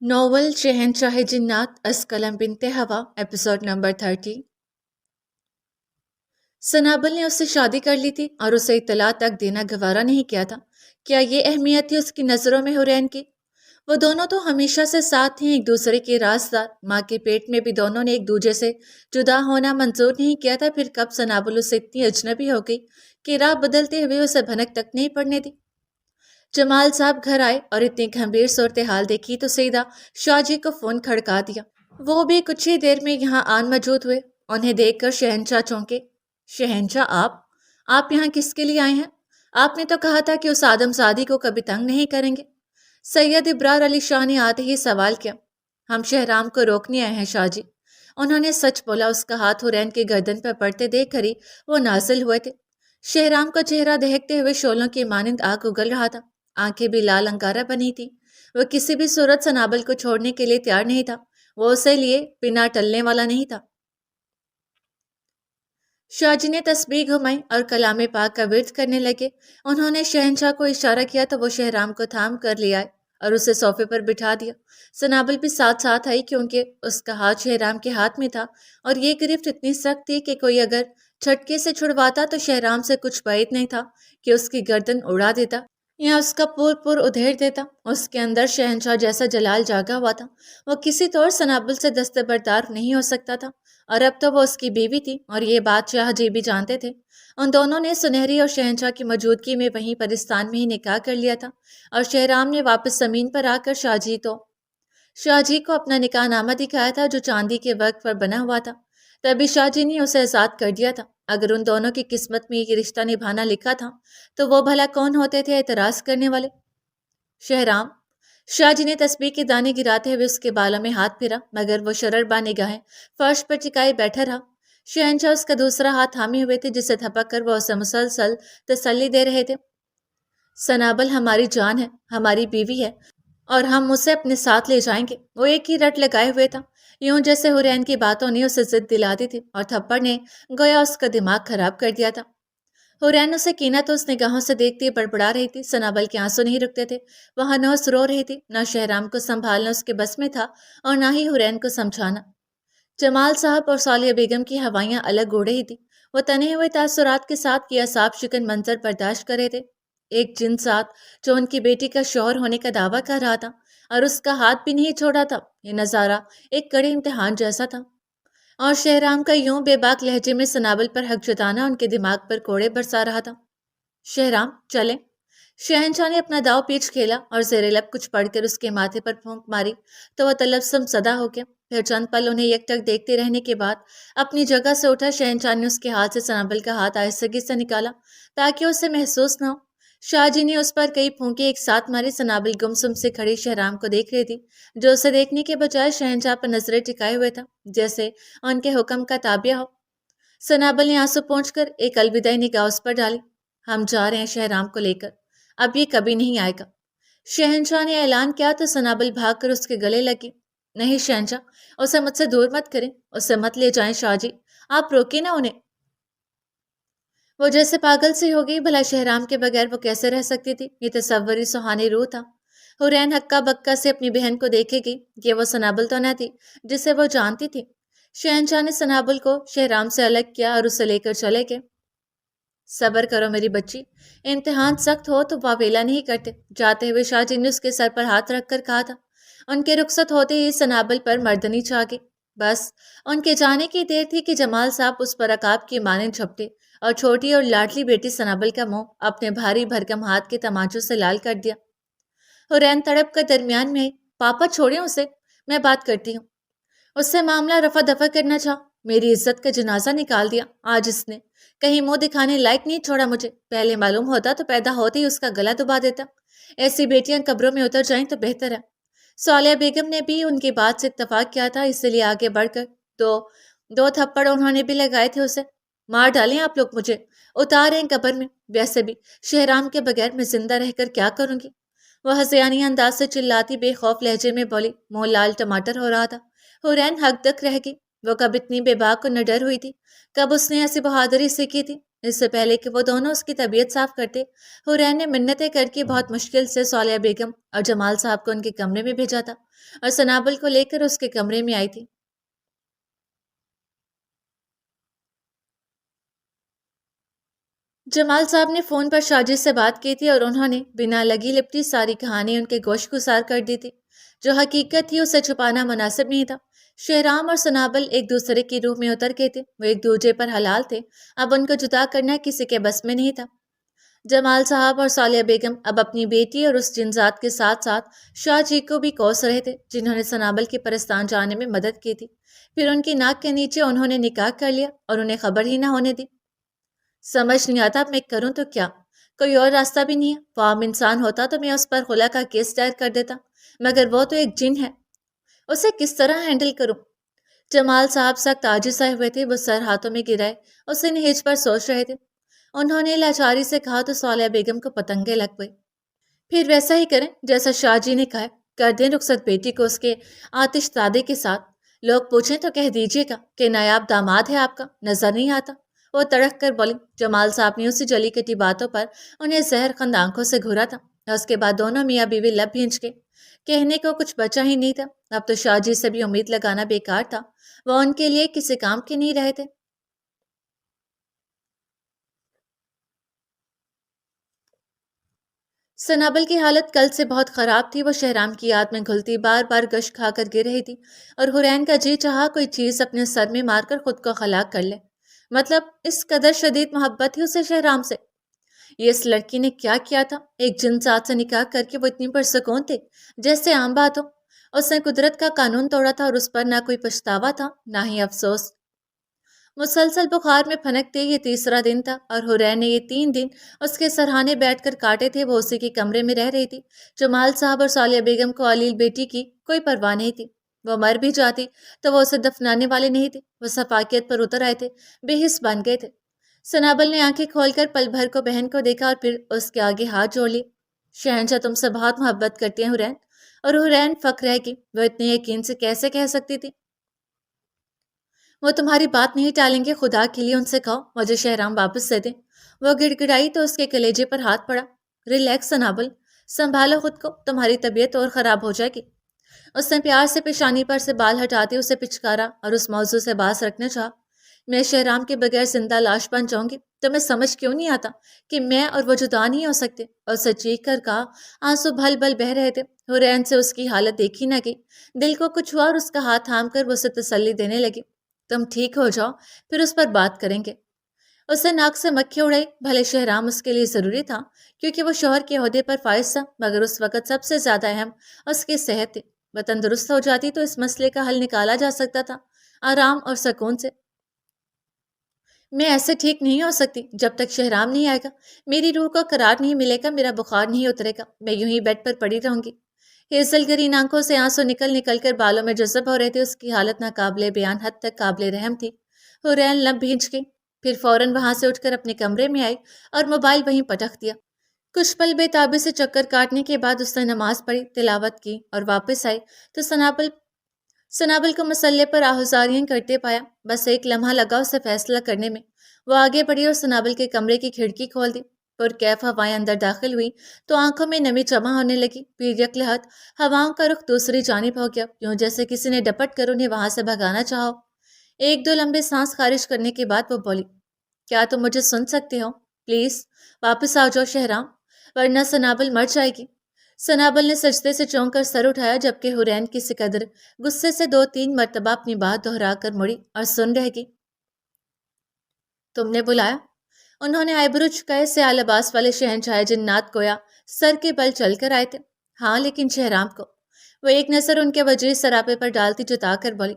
Novel شہنشاہ جنات اسکلم بنت ہوا ایپیسوڈ نمبر 30۔ سنابل نے اس سے شادی کر لی تھی اور اسے اطلاع تک دینا گوارا نہیں کیا تھا۔ کیا یہ اہمیت تھی اس کی نظروں میں حورین کی؟ وہ دونوں تو ہمیشہ سے ساتھ تھیں، ایک دوسرے کے رازدار۔ ماں کے پیٹ میں بھی دونوں نے ایک دوسرے سے جدا ہونا منظور نہیں کیا تھا، پھر کب سنابل اسے اتنی اجنبی ہو گئی کہ راہ بدلتے ہوئے اسے بھنک تک نہیں پڑنے دی۔ جمال صاحب گھر آئے اور اتنی گھمبیر صورتحال دیکھی تو سیدھا شاہ جی کو فون کھڑکا دیا۔ وہ بھی کچھ ہی دیر میں یہاں آن موجود ہوئے۔ انہیں دیکھ کر شہنشاہ چونکے۔ شہنشاہ آپ یہاں کس کے لیے آئے ہیں؟ آپ نے تو کہا تھا کہ اس آدم زادی کو کبھی تنگ نہیں کریں گے۔ سید ابرار علی شاہ نے آتے ہی سوال کیا۔ ہم شہرام کو روکنے آئے ہیں شاہ جی۔ انہوں نے سچ بولا۔ اس کا ہاتھ حورین کی گردن پر پڑتے دیکھ کر ہی وہ نازل ہوئے تھے۔ شہرام کا چہرہ دہکتے ہوئے شعلوں کی مانند آگ اگل رہا تھا، آنکھیں بھی لال انگارہ بنی تھی۔ وہ کسی بھی صورت سنابل کو چھوڑنے کے لیے تیار نہیں تھا، وہ اسے لیے بنا ٹلنے والا نہیں تھا۔ شاہ جی نے تسبیح گھمائی اور کلام پاک کا ورد کرنے لگے۔ انہوں نے شہنشاہ کو اشارہ کیا تو وہ شہرام کو تھام کر لے آئے اور اسے صوفے پر بٹھا دیا۔ سنابل بھی ساتھ ساتھ آئی، کیونکہ اس کا ہاتھ شہرام کے ہاتھ میں تھا اور یہ گرفت اتنی سخت تھی کہ کوئی اگر چھٹکے سے چھڑواتا تو شہرام سے کچھ بعید نہیں تھا کہ اس کی گردن اڑا دیتا یا اس کا پور ادھیڑ دیتا۔ اس کے اندر شہنشاہ جیسا جلال جاگا ہوا تھا، وہ کسی طور سنابل سے دستبردار نہیں ہو سکتا تھا، اور اب تو وہ اس کی بیوی تھی اور یہ بات شاہ جی بھی جانتے تھے۔ ان دونوں نے سنہری اور شہنشاہ کی موجودگی میں وہیں پرستان میں ہی نکاح کر لیا تھا، اور شہرام نے واپس زمین پر آ کر شاہ جی کو اپنا نکاح نامہ دکھایا تھا جو چاندی کے ورق پر بنا ہوا تھا۔ تبھی شاہ جی نے اسے آزاد کر دیا تھا۔ اگر ان دونوں کی قسمت میں یہ رشتہ نبھانا لکھا تھا تو وہ بھلا کون ہوتے تھے اعتراض کرنے والے؟ شہرام، شاہ جی نے تسبیح کے دانے گراتے ہوئے اس کے بالوں میں ہاتھ پھیرا، مگر وہ شرربا نگاہیں فرش پر ٹکائے بیٹھا رہا۔ شہنشاہ اس کا دوسرا ہاتھ تھامے ہوئے تھے، جسے تھپک کر وہ اسے مسلسل تسلی دے رہے تھے۔ سنابل ہماری جان ہے، ہماری بیوی ہے، اور ہم اسے اپنے ساتھ لے جائیں گے۔ وہ ایک ہی رٹ لگائے ہوئے تھا، یوں جیسے حورین کی باتوں نے اسے ضد دلا دی تھی، اور تھپڑ نے گویا اس کا دماغ خراب کر دیا تھا۔ حورین اسے کینا تو اس نگاہوں سے دیکھتی بڑبڑا رہی تھی۔ سنابل کے آنسو نہیں رکتے تھے، وہاں نوس رو رہی تھی۔ نہ شہرام کو سنبھالنا اس کے بس میں تھا اور نہ ہی حورین کو سمجھانا۔ جمال صاحب اور صالحہ بیگم کی ہوائیاں الگ اڑ رہی تھی۔ وہ تنے ہوئے تاثرات کے ساتھ یہ اعصاب شکن منظر برداشت کر رہے تھے۔ ایک جن ساتھ جو ان کی بیٹی کا شوہر ہونے کا دعویٰ کر رہا تھا اور اس کا ہاتھ بھی نہیں چھوڑا تھا، یہ نظارہ ایک کڑے امتحان جیسا تھا۔ اور شہرام کا یوں بے باک لہجے میں سنابل پر حق جتانا ان کے دماغ پر کوڑے برسا رہا تھا۔ شہرام چلیں۔ شہنشاہ نے اپنا داؤ پیچ کھیلا اور زیر لب کچھ پڑھ کر اس کے ماتھے پر پھونک ماری تو وہ تلبسم زدہ ہو گیا۔ پھر چند پل انہیں یک ٹک دیکھتے رہنے کے بعد اپنی جگہ سے اٹھا۔ شہنشاہ نے اس کے ہاتھ سے سنابل کا ہاتھ آہستگی سے نکالا تاکہ اسے محسوس نہ ہو۔ شاہ جی نے اس پر کئی پھونکے ایک ساتھ ماری۔ سنابل گمسم سے کھڑی شہرام کو دیکھ رہی تھی، جو اسے دیکھنے کے بجائے شہنشاہ پر نظریں ٹکائے ہوئے تھا، جیسے ان کے حکم کا تابع ہو۔ سنابل نے آنسو پونچھ کر ایک الوداعی نگاہ اس پر ڈالی۔ ہم جا رہے ہیں شہرام کو لے کر، اب یہ کبھی نہیں آئے گا۔ شہنشاہ نے اعلان کیا تو سنابل بھاگ کر اس کے گلے لگی۔ نہیں شہنشاہ، اسے مجھ سے دور مت کریں، اسے مت لے جائیں شاہ جی، آپ روکیں نا انہیں۔ وہ جیسے پاگل سی ہو گئی، بھلا شہرام کے بغیر وہ کیسے رہ سکتی تھی؟ یہ تصوری سہانی روح تھا۔ حورین ہکا بکا سے اپنی بہن کو دیکھے گی کہ وہ سنابل تو نہ تھی جسے وہ جانتی تھی۔ شہنشاہ نے سنابل کو شہرام سے الگ کیا اور اسے لے کر چلے گئے۔ صبر کرو میری بچی، امتحان سخت ہو تو واویلا نہیں کرتے۔ جاتے ہوئے شاہ جی نے اس کے سر پر ہاتھ رکھ کر کہا تھا۔ ان کے رخصت ہوتے ہی سنابل پر مردنی چھا گئی۔ بس ان کے جانے کی دیر تھی کہ جمال صاحب اس پر عقاب کی مانند جھپٹے اور چھوٹی اور لاڈلی بیٹی سنابل کا منہ اپنے بھاری بھرکم ہاتھ کے تماچوں سے لال کر دیا۔ حورین تڑپ کر درمیان میں آئی۔ پاپا چھوڑیں اسے، میں بات کرتی ہوں۔ اس سے معاملہ رفع دفع کرنا چاہ، میری عزت کا جنازہ نکال دیا آج اس نے، کہیں منہ دکھانے لائق نہیں چھوڑا مجھے۔ پہلے معلوم ہوتا تو پیدا ہوتے ہی اس کا گلا دبا دیتا۔ ایسی بیٹیاں قبروں میں اتر جائیں تو بہتر ہے۔ صالحہ بیگم نے بھی ان کی بات سے اتفاق کیا تھا، اس لیے آگے بڑھ کر دو تھپڑ انہوں نے بھی لگائے تھے اسے۔ مار ڈالیں آپ لوگ مجھے، اتاریں قبر میں، ویسے بھی شہرام کے بغیر میں زندہ رہ کر کیا کروں گی؟ وہ ہذیانی انداز سے چلاتی بے خوف لہجے میں بولی، منہ لال ٹماٹر ہو رہا تھا۔ حورین حق دک رہ گئی۔ وہ کب اتنی بے باک اور نڈر ہوئی تھی، کب اس نے ایسی بہادری سیکھی تھی؟ اس سے پہلے کہ وہ دونوں اس کی طبیعت صاف کرتے، حورین نے منتیں کر کے بہت مشکل سے صالحہ بیگم اور جمال صاحب کو ان کے کمرے میں بھیجا تھا اور سنابل کو لے کر اس کے کمرے میں آئی تھی۔ جمال صاحب نے فون پر شاجد سے بات کی تھی اور انہوں نے بنا لگی لپٹی ساری کہانی ان کے گوش گزار کر دی تھی۔ جو حقیقت تھی اسے چھپانا مناسب نہیں تھا۔ شہرام اور سنابل ایک دوسرے کی روح میں اتر گئے تھے، وہ ایک دوسرے پر حلال تھے، اب ان کو جدا کرنا کسی کے بس میں نہیں تھا۔ جمال صاحب اور صالحہ بیگم اب اپنی بیٹی اور اس جنزات کے ساتھ ساتھ شاہ جی کو بھی کوس رہے تھے، جنہوں نے سنابل کے پرستان جانے میں مدد کی تھی۔ پھر ان کی ناک کے نیچے انہوں نے نکاح کر لیا اور انہیں خبر ہی نہ ہونے دی۔ سمجھ نہیں آتا اب میں کروں تو کیا؟ کوئی اور راستہ بھی نہیں ہے۔ وہ عام انسان ہوتا تو میں اس پر خلا کا کیس دائر کر دیتا، مگر وہ تو ایک جن ہے، اسے کس طرح ہینڈل کروں؟ جمال صاحب سخت عاجز آئے ہوئے تھے، وہ سر ہاتھوں میں گرائے اسے نہیج پر سوچ رہے تھے۔ انہوں نے لاچاری سے کہا تو صالحہ بیگم کو پتنگیں لگ گئی۔ پھر ویسا ہی کریں جیسا شاہ جی نے کہا، کر دیں رخصت بیٹی کو اس کے آتش دادے کے ساتھ۔ لوگ پوچھیں تو کہہ دیجیے گا کہ نایاب داماد ہے آپ کا، نظر نہیں آتا۔ وہ تڑک کر بولی۔ جمال صاحب نے اسی جلی کٹی باتوں پر انہیں زہر خند آنکھوں سے گھورا تھا اور اس کے بعد دونوں میاں بیوی لب بھینچ گئے۔ کہنے کو کچھ بچا ہی نہیں تھا۔ اب تو شاہ جی سے بھی امید لگانا بیکار تھا، وہ ان کے لیے کسی کام کے نہیں رہے تھے۔ سنابل کی حالت کل سے بہت خراب تھی، وہ شہرام کی یاد میں گھلتی بار بار گش کھا کر گر رہی تھی اور حورین کا جی چاہا کوئی چیز اپنے سر میں مار کر خود کو ہلاک کر لے۔ مطلب اس قدر شدید محبت تھی اسے شہرام سے۔ یہ اس لڑکی نے کیا کیا تھا؟ ایک جن ساتھ سے نکاح کر کے وہ اتنی پرسکون تھے جیسے عام بات ہو۔ اس نے قدرت کا قانون توڑا تھا اور اس پر نہ کوئی پچھتاوا تھا نہ ہی افسوس۔ مسلسل بخار میں پھنکتے یہ تیسرا دن تھا اور حورین نے یہ 3 دن اس کے سرہانے بیٹھ کر کاٹے تھے۔ وہ اسی کے کمرے میں رہ رہی تھی۔ جمال صاحب اور صالحہ بیگم کو علیل بیٹی کی کوئی پرواہ نہیں تھی۔ وہ مر بھی جاتی تو وہ اسے دفنانے والے نہیں تھے۔ وہ صفاقیت پر اتر آئے تھے، بے حس بن گئے تھے۔ سنابل نے آنکھیں کھول کر پل بھر کو بہن کو دیکھا اور پھر اس کے آگے ہاتھ جوڑ لیے۔ شہنشاہ تم سے بہت محبت کرتی ہیں حورین۔ اور حورین فخر ہے کہ وہ اتنے یقین سے کیسے کہہ سکتی تھی؟ وہ تمہاری بات نہیں ٹالیں گے، خدا کے لیے ان سے کہو مجھے شہرام واپس دے دیں۔ وہ گڑ گڑائی تو اس کے کلیجے پر ہاتھ پڑا۔ ریلیکس سنابل، سنبھالو خود کو، تمہاری طبیعت اور خراب ہو جائے گی۔ اس نے پیار سے پیشانی پر سے بال ہٹاتے اسے پچکارا اور اس موضوع سے باز رکھنا چاہا۔ میں شہرام کے بغیر زندہ لاش بن جاؤں گی، تمہیں سمجھ کیوں نہیں آتا کہ میں اور وہ جدا نہیں ہو سکتے؟ اور اسے چیخ کر کہا۔ آنسو بھل بھل بہ رہے تھے۔ حورین سے اس کی حالت دیکھی نہ گئی۔ دل کو کچھ ہوا اور اس کا ہاتھ تھام کر وہ اسے تسلی دینے لگی۔ تم ٹھیک ہو جاؤ، پھر اس پر بات کریں گے۔ اسے ناک سے مکھی اڑائی۔ بھلے شہرام اس کے لیے ضروری تھا کیونکہ وہ شوہر کے عہدے پر فائز تھا، مگر اس وقت سب سے زیادہ اہم اس کی صحت تھی۔ وہ تندرست ہو جاتی تو اس مسئلے کا حل نکالا جا سکتا تھا، آرام اور سکون سے۔ میں ایسے ٹھیک نہیں ہو سکتی جب تک شہرام نہیں آئے گا۔ میری روح کو قرار نہیں ملے گا، میرا بخار نہیں اترے گا، میں یوں ہی بیڈ پر پڑی رہوں گی۔ ہیزل گرین آنکھوں سے آنسو نکل نکل کر بالوں میں جذب ہو رہے تھے۔ اس کی حالت ناقابل بیان حد تک قابل رحم تھی۔ حورین لب بھینچ گئی، پھر فوراً وہاں سے اٹھ کر اپنے کمرے میں آئی اور موبائل وہیں پٹک دیا۔ کچھ پل بے تابی سے چکر کاٹنے کے بعد اس نے نماز پڑھی، تلاوت کی اور واپس آئی تو سنابل کو مسلح پر آہوزاریاں کرتے پایا۔ بس ایک لمحہ لگا اسے فیصلہ کرنے میں۔ وہ آگے بڑھی اور سنابل کے کمرے کی کھڑکی کھول دی۔ پرکیف ہوائیں اندر داخل ہوئی تو آنکھوں میں نمی جمع ہونے لگی۔ پھر یکلحت ہواؤں کا رخ دوسری جانب ہو گیا، یوں جیسے کسی نے ڈپٹ کر انہیں وہاں سے بھگانا چاہو۔ 1-2 لمبے سانس خارج کرنے کے بعد وہ بولی، کیا تم مجھے سن سکتے ہو؟ پلیز واپس آ جاؤ شہرام، ورنہ سنابل مر جائے گی۔ سنابل نے سجدے سے چونک کر سر اٹھایا، جبکہ حورین کسی قدر غصے سے 2-3 مرتبہ اپنی بات دہرا کر مڑی اور سن رہ گی۔ تم نے بلایا؟ انہوں نے آئیبرو چکائے۔ سیاہ لباس والے شہنشاہ جنات گویا سر کے بل چل کر آئے تھے۔ ہاں، لیکن شہرام کو؟ وہ ایک نظر ان کے وجیح سراپے پر ڈالتی جتا کر بولی،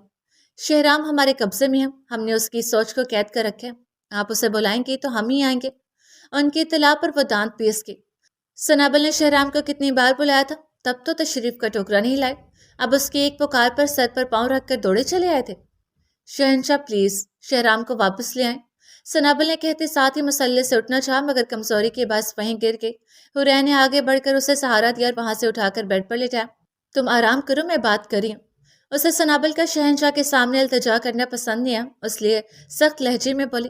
شہرام ہمارے قبضے میں ہے، ہم نے اس کی سوچ کو قید کر رکھے۔ آپ اسے بلائیں گی تو ہم ہی آئیں گے۔ ان کی اطلاع پر وہ دانت پیس گئی۔ سنابل نے شہرام کو کتنی بار بلایا تھا، تب تو تشریف کا ٹوکرا نہیں لائے، اب اس کی ایک پکار پر سر پر پاؤں رکھ کر دوڑے چلے آئے تھے۔ شہنشاہ پلیز شہرام کو واپس لے آئیں، سنابل نے کہتے ساتھ ہی مسلح سے اٹھنا چاہا، مگر کمزوری کے باعث وہیں گر گئی۔ حورین نے آگے بڑھ کر اسے سہارا دیا اور وہاں سے اٹھا کر بیڈ پر لٹایا۔ تم آرام کرو، میں بات کر رہی ہوں۔ اسے سنابل کا شہنشاہ کے سامنے التجا کرنا پسند نہیں ہے، اس لیے سخت لہجے میں بولی،